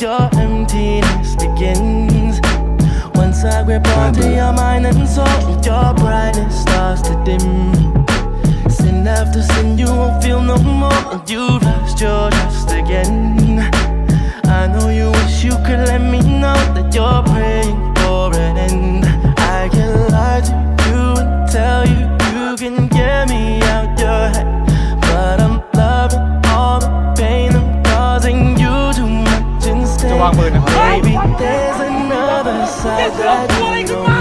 your emptiness begins. Once I grip onto your mind and soul, your brightness starts to dim. Sin after sin, you won't feel no more. You lost your trust again. I know you wish you could let me know that you're praying for an end. I can lie to you and tell you you can get me out your head, but I'm loving all the pain I'm causing you too much instead. Baby, there's another side that you know.